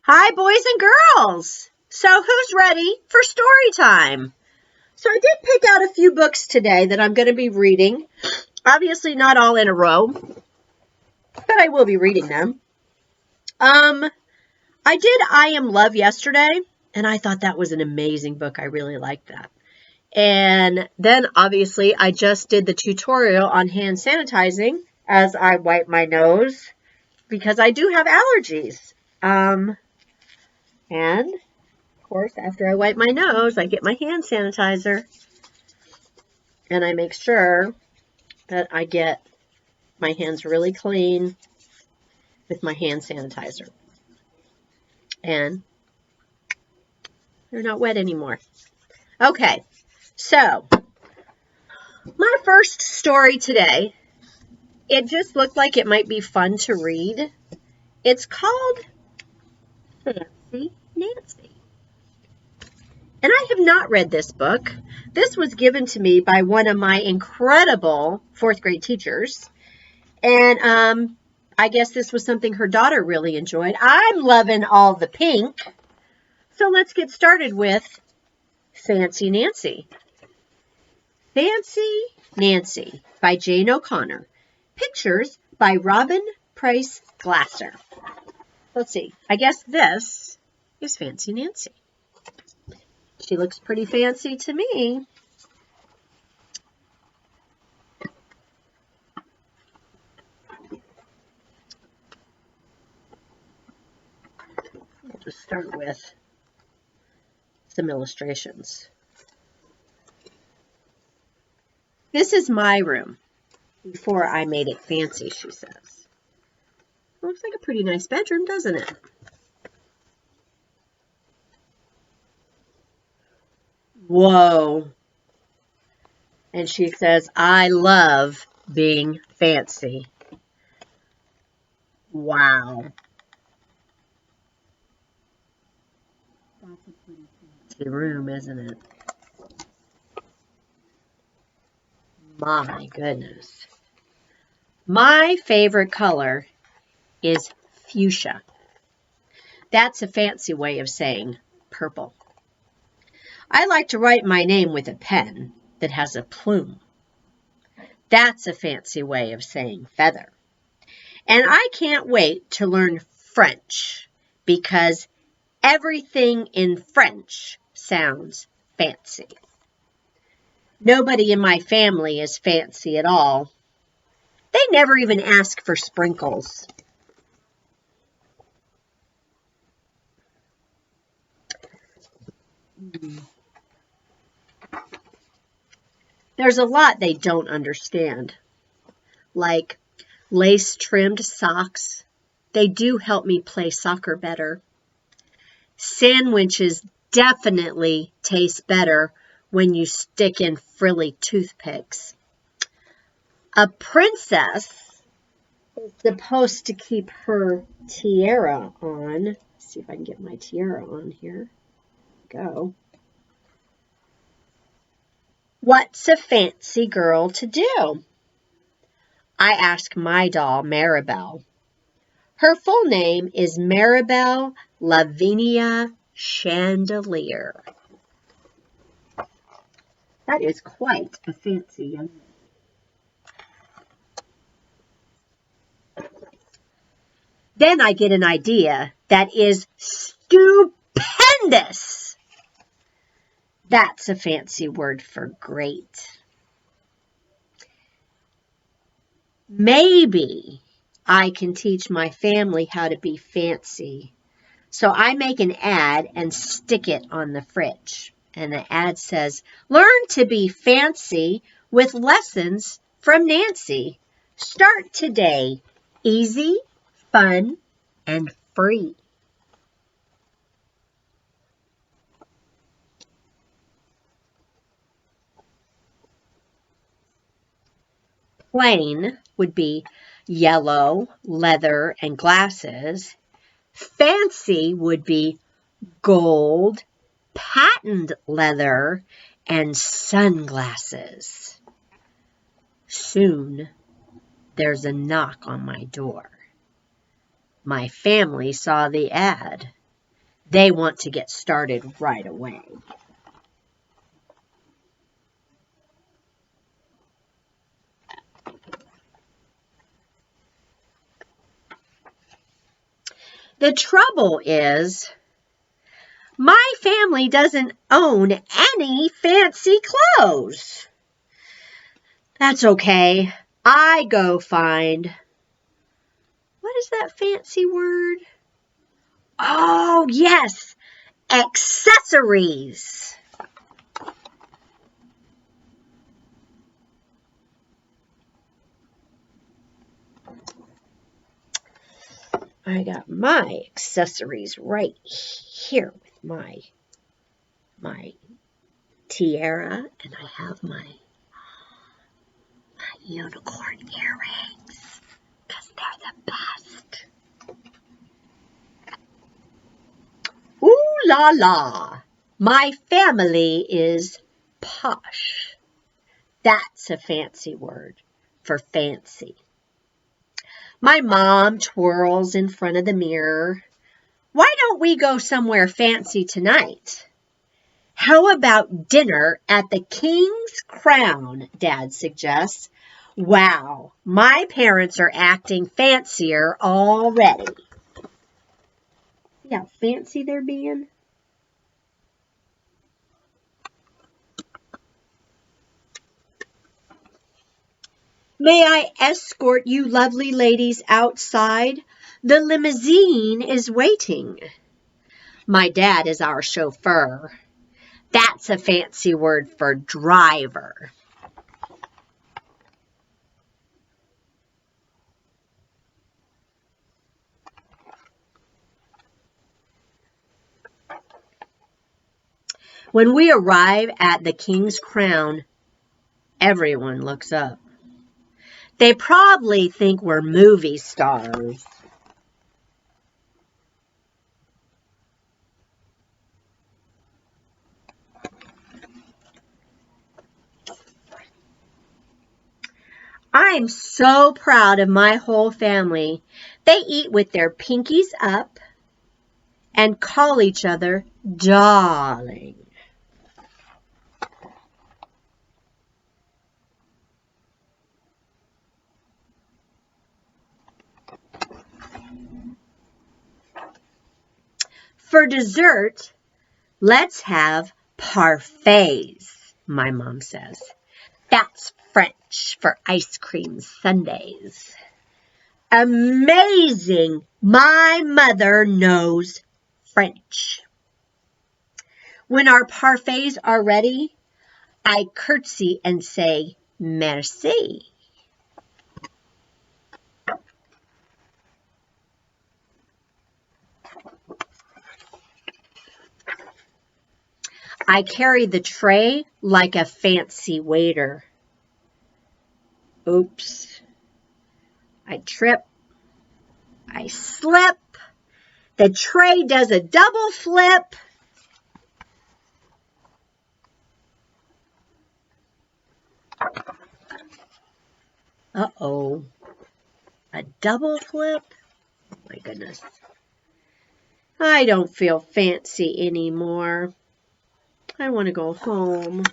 Hi, boys and girls. So who's ready for story time? So I did pick out a few books today that I'm going to be reading. Obviously not all in a row, but I will be reading them. I did I Am Love yesterday, and I thought that was an amazing book. I really liked that. And then obviously I just did the tutorial on hand sanitizing as I wipe my nose because I do have allergies. And of course, after I wipe my nose, I get my hand sanitizer and I make sure that I get my hands really clean with my hand sanitizer. And they're not wet anymore. Okay, so my first story today, it just looked like it might be fun to read. It's called Fancy Nancy. And I have not read this book. This was given to me by one of my incredible fourth grade teachers. And I guess this was something her daughter really enjoyed. I'm loving all the pink. So let's get started with Fancy Nancy. Fancy Nancy by Jane O'Connor. Pictures by Robin Price Glasser. Let's see. I guess this is Fancy Nancy. She looks pretty fancy to me. We'll just start with some illustrations. This is my room before I made it fancy, she says. Looks like a pretty nice bedroom, doesn't it? Whoa. And she says, I love being fancy. Wow. That's a pretty fancy room, isn't it? My goodness. My favorite color is fuchsia. That's a fancy way of saying purple. I like to write my name with a pen that has a plume. That's a fancy way of saying feather. And I can't wait to learn French because everything in French sounds fancy. Nobody in my family is fancy at all. They never even ask for sprinkles. There's a lot they don't understand, like lace-trimmed socks. They do help me play soccer better. Sandwiches definitely taste better when you stick in frilly toothpicks. A princess is supposed to keep her tiara on. Let's see if I can get my tiara on here. Go. What's a fancy girl to do? I ask my doll, Maribel. Her full name is Maribel Lavinia Chandelier. That is quite a fancy young lady. Then I get an idea that is stupendous. That's a fancy word for great. Maybe I can teach my family how to be fancy. So I make an ad and stick it on the fridge. And the ad says, learn to be fancy with lessons from Nancy. Start today. Easy, fun, and free. Plain would be yellow, leather, and glasses. Fancy would be gold, patent leather, and sunglasses. Soon, there's a knock on my door. My family saw the ad. They want to get started right away. The trouble is, my family doesn't own any fancy clothes. That's okay. I go find, what is that fancy word? Oh, yes, accessories. I got my accessories right here with my tiara, and I have my unicorn earrings because they're the best. Ooh la la! My family is posh. That's a fancy word for fancy. My mom twirls in front of the mirror. Why don't we go somewhere fancy tonight? How about dinner at the King's Crown, Dad suggests. Wow, my parents are acting fancier already. See how fancy they're being? May I escort you lovely ladies outside? The limousine is waiting. My dad is our chauffeur. That's a fancy word for driver. When we arrive at the King's Crown, everyone looks up. They probably think we're movie stars. I'm so proud of my whole family. They eat with their pinkies up and call each other darling. For dessert, let's have parfaits, my mom says. That's French for ice cream sundaes. Amazing! My mother knows French. When our parfaits are ready, I curtsy and say, merci. I carry the tray like a fancy waiter. Oops. I trip. I slip. The tray does a double flip. Uh-oh. A double flip? My goodness. I don't feel fancy anymore. I want to go home.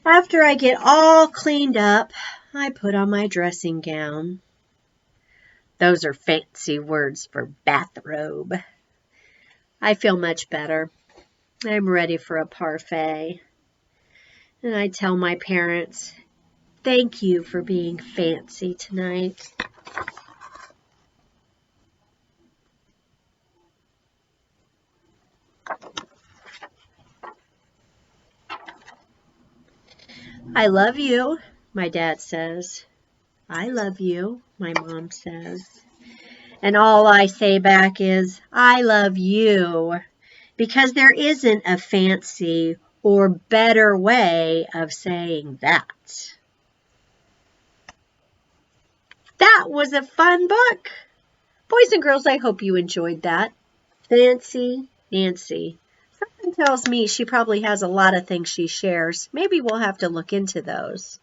After I get all cleaned up, I put on my dressing gown. Those are fancy words for bathrobe. I feel much better. I'm ready for a parfait. And I tell my parents, thank you for being fancy tonight. I love you, my dad says. I love you, my mom says. And all I say back is, I love you, because there isn't a fancy or better way of saying that. That was a fun book. Boys and girls, I hope you enjoyed that. Fancy Nancy. Something tells me she probably has a lot of things she shares. Maybe we'll have to look into those.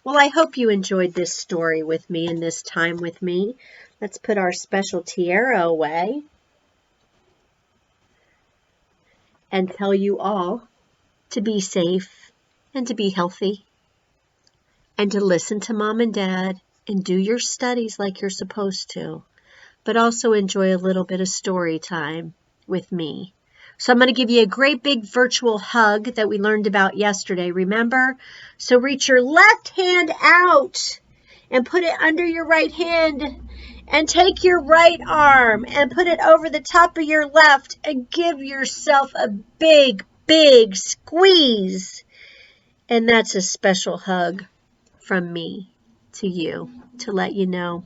Well, I hope you enjoyed this story with me and this time with me. Let's put our special tiara away and tell you all to be safe and to be healthy and to listen to Mom and Dad and do your studies like you're supposed to, but also enjoy a little bit of story time with me. So I'm going to give you a great big virtual hug that we learned about yesterday, remember? So reach your left hand out and put it under your right hand and take your right arm and put it over the top of your left and give yourself a big, big squeeze. And that's a special hug from me to you to let you know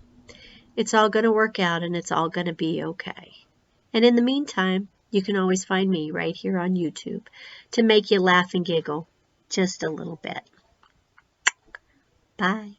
it's all going to work out and it's all going to be okay. And in the meantime, you can always find me right here on YouTube to make you laugh and giggle just a little bit. Bye.